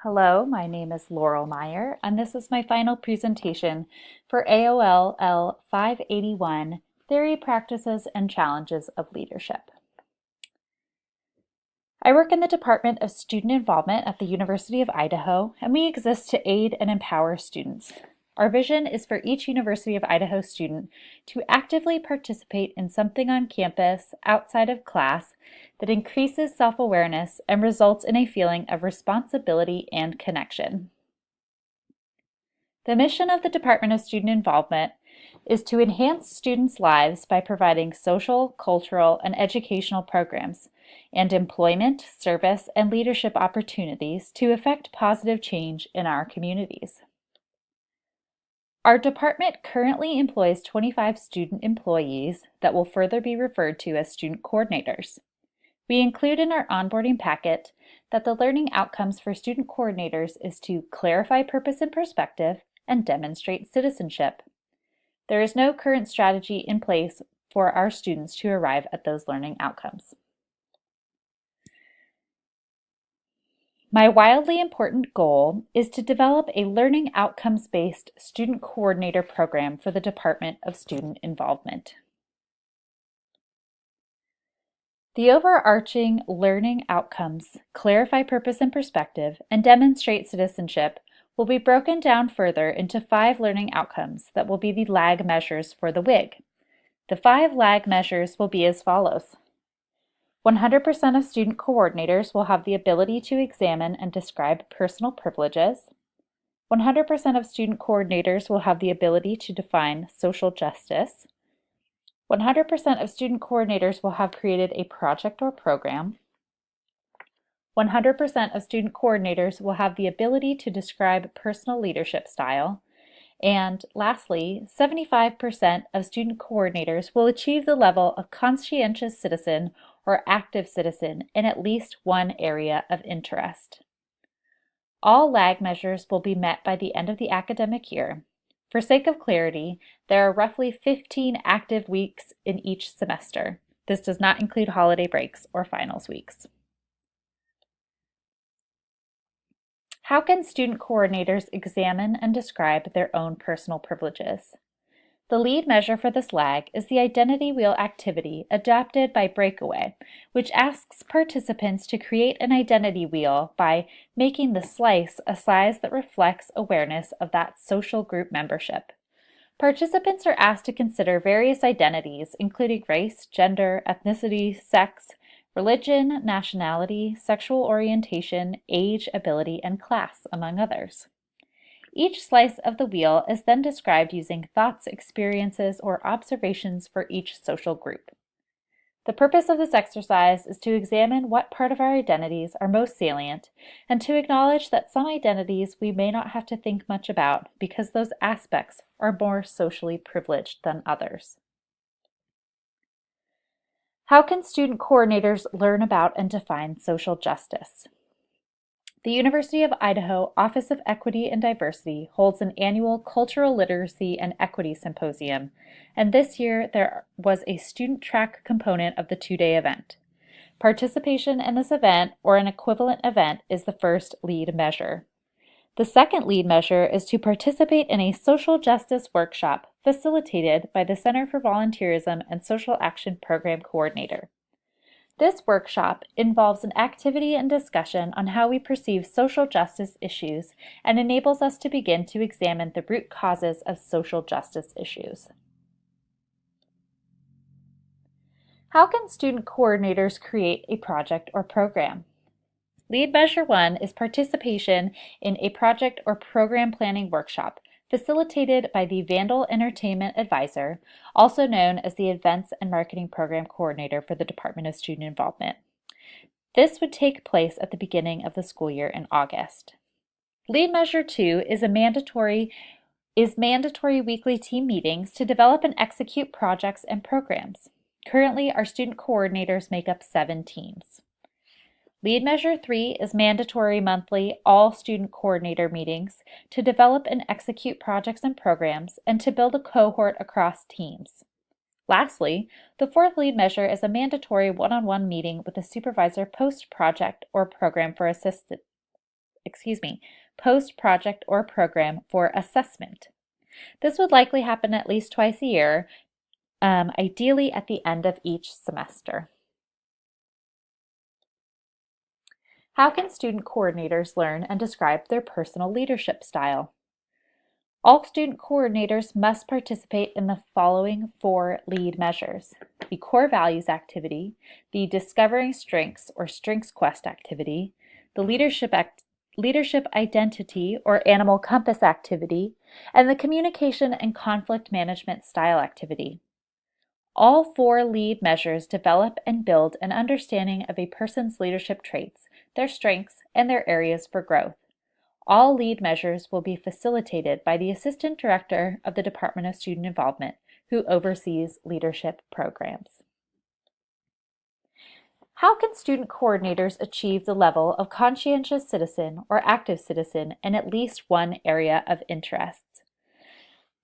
Hello, my name is Laurel Meyer, and this is my final presentation for AOLL 581, Theory, Practices, and Challenges of Leadership. I work in the Department of Student Involvement at the University of Idaho, and we exist to aid and empower students. Our vision is for each University of Idaho student to actively participate in something on campus outside of class that increases self-awareness and results in a feeling of responsibility and connection. The mission of the Department of Student Involvement is to enhance students' lives by providing social, cultural, and educational programs and employment, service, and leadership opportunities to effect positive change in our communities. Our department currently employs 25 student employees that will further be referred to as student coordinators. We include in our onboarding packet that the learning outcomes for student coordinators is to clarify purpose and perspective and demonstrate citizenship. There is no current strategy in place for our students to arrive at those learning outcomes. My wildly important goal is to develop a learning outcomes-based student coordinator program for the Department of Student Involvement. The overarching learning outcomes clarify purpose and perspective and demonstrate citizenship will be broken down further into 5 learning outcomes that will be the lag measures for the WIG. The 5 lag measures will be as follows. 100% of student coordinators will have the ability to examine and describe personal privileges. 100% of student coordinators will have the ability to define social justice. 100% of student coordinators will have created a project or program. 100% of student coordinators will have the ability to describe personal leadership style. And lastly, 75% of student coordinators will achieve the level of conscientious citizen or active citizen in at least one area of interest. All lag measures will be met by the end of the academic year. For sake of clarity, there are roughly 15 active weeks in each semester. This does not include holiday breaks or finals weeks. How can student coordinators examine and describe their own personal privileges? The lead measure for this lag is the identity wheel activity adapted by Breakaway, which asks participants to create an identity wheel by making the slice a size that reflects awareness of that social group membership. Participants are asked to consider various identities, including race, gender, ethnicity, sex, religion, nationality, sexual orientation, age, ability, and class, among others. Each slice of the wheel is then described using thoughts, experiences, or observations for each social group. The purpose of this exercise is to examine what part of our identities are most salient and to acknowledge that some identities we may not have to think much about because those aspects are more socially privileged than others. How can student coordinators learn about and define social justice? The University of Idaho Office of Equity and Diversity holds an annual Cultural Literacy and Equity Symposium, and this year there was a student track component of the 2-day event. Participation in this event or an equivalent event is the first lead measure. The second lead measure is to participate in a social justice workshop facilitated by the Center for Volunteerism and Social Action Program Coordinator. This workshop involves an activity and discussion on how we perceive social justice issues and enables us to begin to examine the root causes of social justice issues. How can student coordinators create a project or program? Lead Measure 1 is participation in a project or program planning workshop facilitated by the Vandal Entertainment Advisor, also known as the Events and Marketing Program Coordinator for the Department of Student Involvement. This would take place at the beginning of the school year in August. Lead Measure 2 is mandatory weekly team meetings to develop and execute projects and programs. Currently, our student coordinators make up 7 teams. Lead Measure 3 is mandatory monthly all-student coordinator meetings to develop and execute projects and programs and to build a cohort across teams. Lastly, the 4th lead measure is a mandatory one-on-one meeting with a supervisor post-project or program for post-project or program for assessment. This would likely happen at least twice a year, ideally at the end of each semester. How can student coordinators learn and describe their personal leadership style? All student coordinators must participate in the following 4 lead measures: the core values activity, the discovering strengths or strengths quest activity, the leadership identity or animal compass activity, and the communication and conflict management style activity. All 4 lead measures develop and build an understanding of a person's leadership traits, their strengths, and their areas for growth. All lead measures will be facilitated by the Assistant Director of the Department of Student Involvement, who oversees leadership programs. How can student coordinators achieve the level of conscientious citizen or active citizen in at least one area of interest?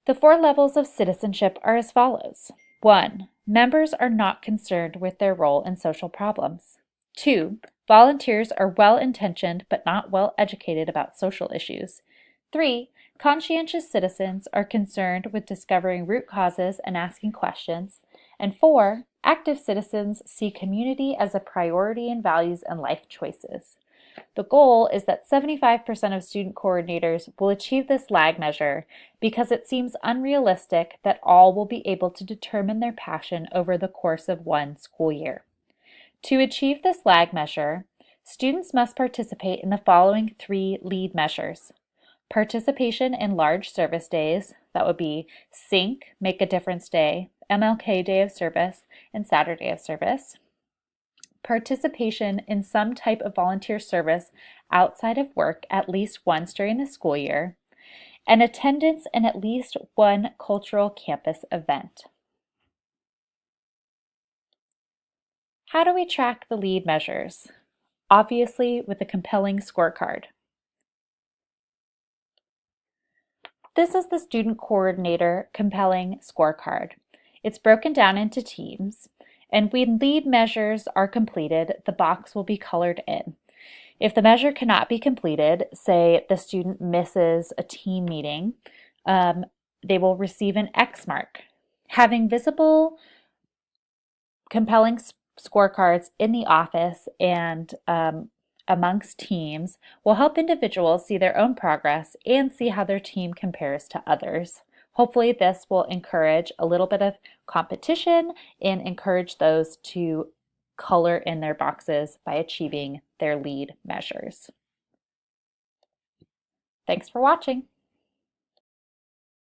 The 4 levels of citizenship are as follows. 1. Members are not concerned with their role in social problems. 2. Volunteers are well-intentioned but not well-educated about social issues. 3. Conscientious citizens are concerned with discovering root causes and asking questions. And 4. Active citizens see community as a priority in values and life choices. The goal is that 75% of student coordinators will achieve this lag measure because it seems unrealistic that all will be able to determine their passion over the course of one school year. To achieve this lag measure, students must participate in the following 3 lead measures: participation in large service days, that would be SYNC, Make a Difference Day, MLK Day of Service, and Saturday of Service; participation in some type of volunteer service outside of work at least once during the school year; and attendance in at least one cultural campus event. How do we track the lead measures? Obviously, with a compelling scorecard. This is the student coordinator compelling scorecard. It's broken down into teams, and when lead measures are completed, the box will be colored in. If the measure cannot be completed, say the student misses a team meeting, they will receive an X mark. Having visible, compelling scorecards in the office and amongst teams will help individuals see their own progress and see how their team compares to others. Hopefully this will encourage a little bit of competition and encourage those to color in their boxes by achieving their lead measures. Thanks for watching.